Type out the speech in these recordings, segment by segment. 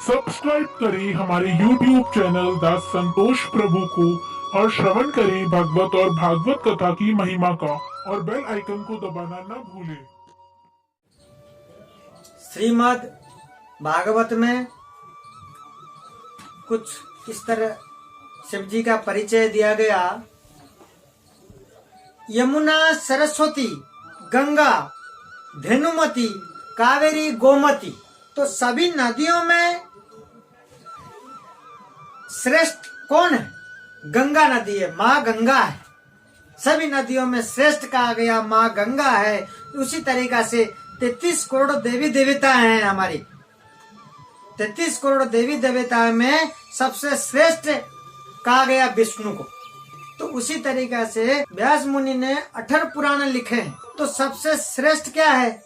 Subscribe करें हमारे YouTube channel दास संतोष प्रभु को और श्रवण करें भागवत और भागवत कथा की महिमा का और बेल आइकन को दबाना न भूलें। श्रीमद् भागवत में कुछ इस तरह शिव जी का परिचय दिया गया। यमुना, सरस्वती, गंगा, धेनुमती, कावेरी, गोमती, तो सभी नदियों में श्रेष्ठ कौन है? गंगा नदी है, माँ गंगा है। सभी नदियों में श्रेष्ठ कहा गया माँ गंगा है। उसी तरीका से 33 करोड़ देवी देवता हैं हमारी। 33 करोड़ देवी देवता में सबसे श्रेष्ठ कहा गया विष्णु को। तो उसी तरीका से व्यास मुनि ने 18 पुराण लिखे हैं। तो सबसे श्रेष्ठ क्या है?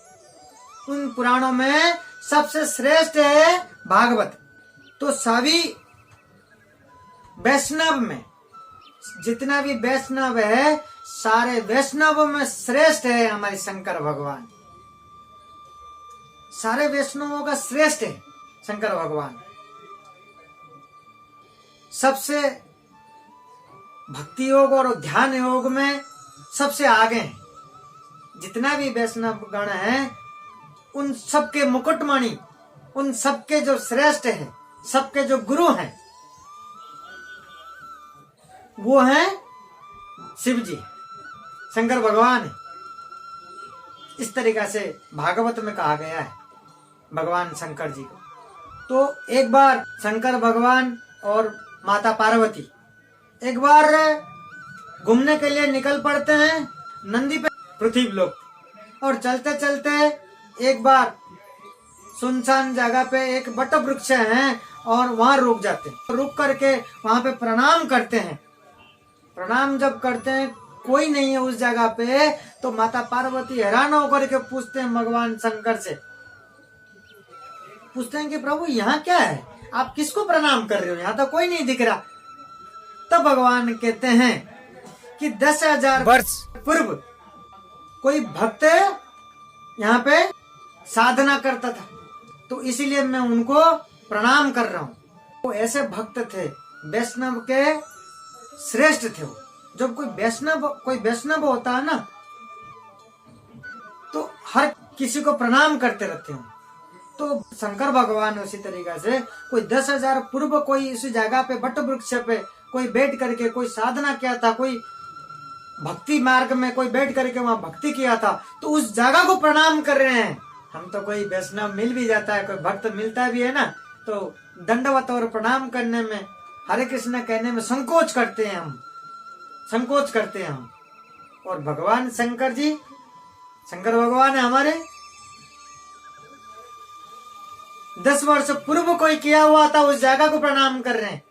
उन पुराणों में सबसे श्रेष्ठ है भागवत। तो सभी वैष्णव में जितना भी वैष्णव है, सारे वैष्णवों में श्रेष्ठ है हमारे शंकर भगवान। सारे वैष्णवों का श्रेष्ठ है शंकर भगवान। सबसे भक्ति योग और ध्यान योग में सबसे आगे हैं। जितना भी वैष्णव गण है, उन सबके मुकुटमणि, उन सबके जो श्रेष्ठ है, सबके जो गुरु हैं, वो हैं शिव जी, शंकर भगवान है। इस तरीका से भागवत में कहा गया है भगवान शंकर जी को। तो एक बार शंकर भगवान और माता पार्वती एक बार घूमने के लिए निकल पड़ते हैं नंदी पे, पृथ्वी लोक। और चलते चलते एक बार सुनसान जगह पे एक बट वृक्ष है और वहां रुक जाते हैं। रुक करके वहां पे प्रणाम करते हैं। प्रणाम जब करते हैं, कोई नहीं है उस जगह पे, तो माता पार्वती हैरान होकर के पूछते हैं भगवान शंकर से, पूछते हैं कि प्रभु यहाँ क्या है? आप किसको प्रणाम कर रहे हो? यहाँ तो कोई नहीं दिख रहा। तब भगवान कहते हैं कि 10,000 वर्ष पूर्व कोई भक्त यहाँ पे साधना करता था, तो इसीलिए मैं उनको प्रणाम कर रहा हूँ। वो ऐसे भक्त थे, वैष्णव के श्रेष्ठ थे वो। जब कोई वैष्णव होता है ना, तो हर किसी को प्रणाम करते रहते हैं। तो शंकर भगवान उसी तरीका से कोई 10,000 पूर्व कोई इसी जगह पे बट वृक्ष पे कोई बैठ करके कोई साधना किया था, कोई भक्ति मार्ग में कोई बैठ करके वहां भक्ति किया था, तो उस जगह को प्रणाम कर रहे हैं। हम तो कोई वैष्णव मिल भी जाता है, कोई भक्त मिलता भी है ना, तो दंडवत और प्रणाम करने में, हरे कृष्ण कहने में संकोच करते हैं हम। और भगवान शंकर जी, शंकर भगवान है हमारे, 10 वर्ष पूर्व कोई किया हुआ था उस जगह को प्रणाम कर रहे हैं,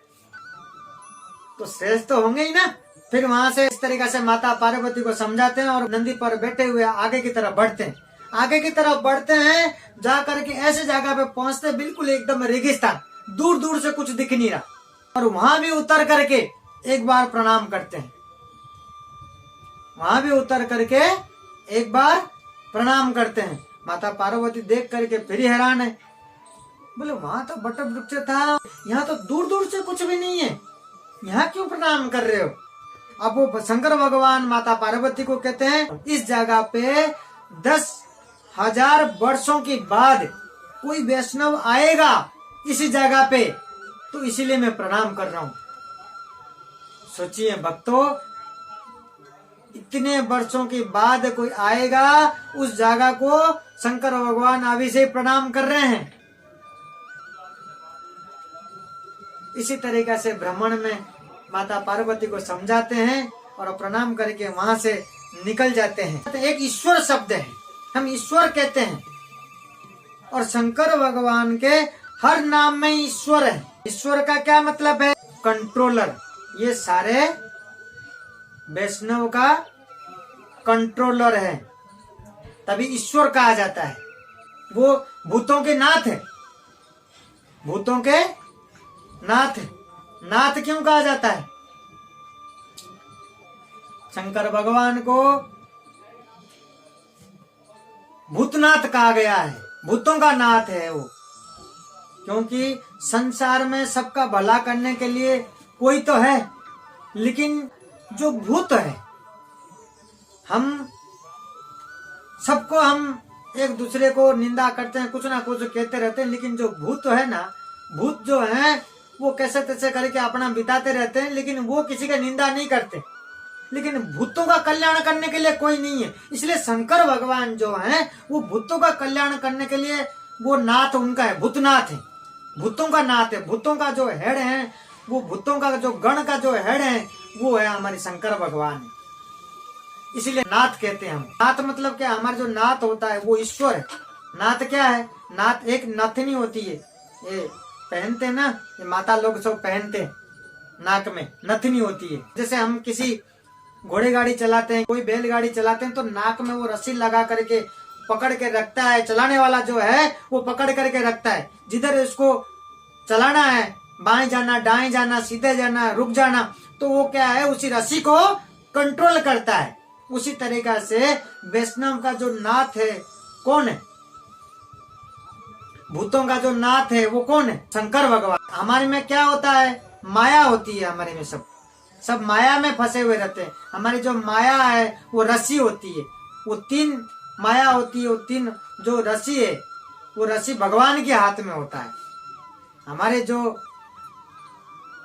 तो श्रेष्ठ तो होंगे ही ना। फिर वहां से इस तरीके से माता पार्वती को समझाते हैं और नंदी पर बैठे हुए आगे की तरफ बढ़ते हैं। जा करके ऐसे जगह पे पहुंचते, बिल्कुल एकदम रेगिस्तान, दूर दूर से कुछ दिख नहीं रहा, और वहां भी उतर करके एक बार प्रणाम करते हैं। माता पार्वती देख करके फिर हैरान है, बोले वहां तो बट वृक्ष था, यहाँ तो दूर दूर से कुछ भी नहीं है, यहाँ क्यों प्रणाम कर रहे हो? अब वो शंकर भगवान माता पार्वती को कहते हैं, इस जगह पे 10,000 वर्षों के बाद कोई वैष्णव आएगा इसी जगह पे, तो इसीलिए मैं प्रणाम कर रहा हूँ। सोचिए भक्तों, इतने वर्षों के बाद कोई आएगा उस जगह को शंकर भगवान अभी से प्रणाम कर रहे हैं। इसी तरीके से भ्रमण में माता पार्वती को समझाते हैं और प्रणाम करके वहां से निकल जाते हैं। तो एक ईश्वर शब्द है, हम ईश्वर कहते हैं, और शंकर भगवान के हर नाम में ईश्वर है। ईश्वर का क्या मतलब है? कंट्रोलर। ये सारे वैष्णव का कंट्रोलर है, तभी ईश्वर कहा जाता है। वो भूतों के नाथ है, भूतों के नाथ क्यों कहा जाता है? शंकर भगवान को भूतनाथ कहा गया है, भूतों का नाथ है वो। क्योंकि संसार में सबका भला करने के लिए कोई तो है, लेकिन जो भूत है, हम सबको हम एक दूसरे को निंदा करते हैं, कुछ ना कुछ कहते रहते हैं, लेकिन जो भूत है ना, भूत जो है वो कैसे तैसे करके अपना बिताते रहते हैं, लेकिन वो किसी का निंदा नहीं करते। लेकिन भूतों का कल्याण करने के लिए कोई नहीं है, इसलिए शंकर भगवान जो है वो भूतों का कल्याण करने के लिए वो नाथ उनका है, भूतनाथ है, भूतों का नाथ है, भूतों का जो हेड है, वो भूतों का जो गण का जो हेड है वो है हमारे शंकर भगवान है, इसीलिए नाथ कहते हैं हम। नाथ मतलब क्या, हमारा जो नाथ होता है वो ईश्वर है। नाथ क्या है, नाथ एक नथनी होती है, ये पहनते ना, ये माता लोग सब पहनते हैं, नाक में नथनी होती है। जैसे हम किसी घोड़े गाड़ी चलाते हैं, कोई बैलगाड़ी चलाते हैं, तो नाक में वो रस्सी लगा करके पकड़ के रखता है, चलाने वाला जो है वो पकड़ करके रखता है, जिधर इसको चलाना है, बाएं जाना, दाएं जाना, सीधे जाना, रुक जाना, तो वो क्या है, उसी रस्सी को कंट्रोल करता है। उसी तरीका से वैष्णव का जो नाथ है कौन है, भूतों का जो नाथ है वो कौन है, शंकर भगवान। हमारे में क्या होता है, माया होती है, हमारे में सब माया में फंसे हुए रहते हैं। हमारी जो माया है वो रस्सी होती है, वो 3 माया होती है, वो 3 जो रस्सी है वो रस्सी भगवान के हाथ में होता है। हमारे जो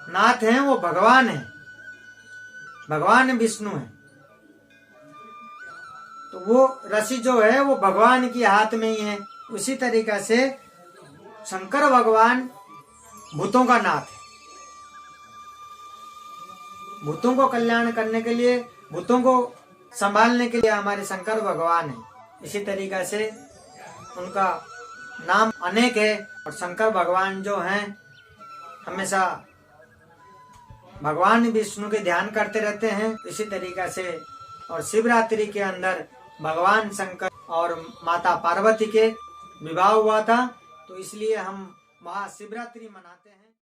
नाथ हैं वो भगवान है, भगवान विष्णु है, तो वो रस्सी जो है वो भगवान के हाथ में ही है। उसी तरीका से शंकर भगवान भूतों का नाथ है, भूतों को कल्याण करने के लिए, भूतों को संभालने के लिए हमारे शंकर भगवान है। इसी तरीका से उनका नाम अनेक है, और शंकर भगवान जो हैं हमेशा भगवान विष्णु के ध्यान करते रहते हैं। इसी तरीका से और शिवरात्रि के अंदर भगवान शंकर और माता पार्वती के विवाह हुआ था, तो इसलिए हम महाशिवरात्रि मनाते हैं।